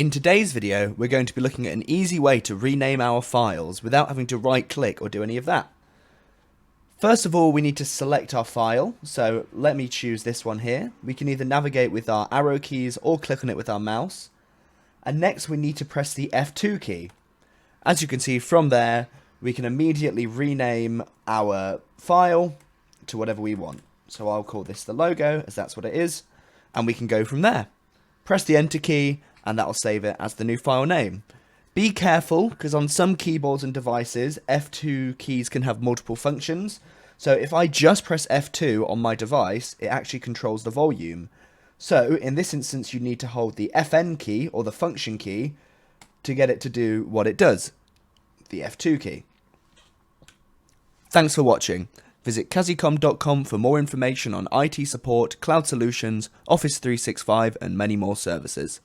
In today's video, we're going to be looking at an easy way to rename our files without having to right click or do any of that. First of all, we need to select our file, so let me choose this one here. We can either navigate with our arrow keys or click on it with our mouse. And next we need to press the F2 key. As you can see from there, we can immediately rename our file to whatever we want. So I'll call this the logo, as that's what it is, and we can go from there. Press the Enter key, and that'll save it as the new file name. Be careful, because on some keyboards and devices, F2 keys can have multiple functions. So if I just press F2 on my device, it actually controls the volume. So in this instance, you need to hold the FN key, or the function key, to get it to do what it does, the F2 key. Thanks for watching. Visit kazzicom.com for more information on IT support, cloud solutions, Office 365, and many more services.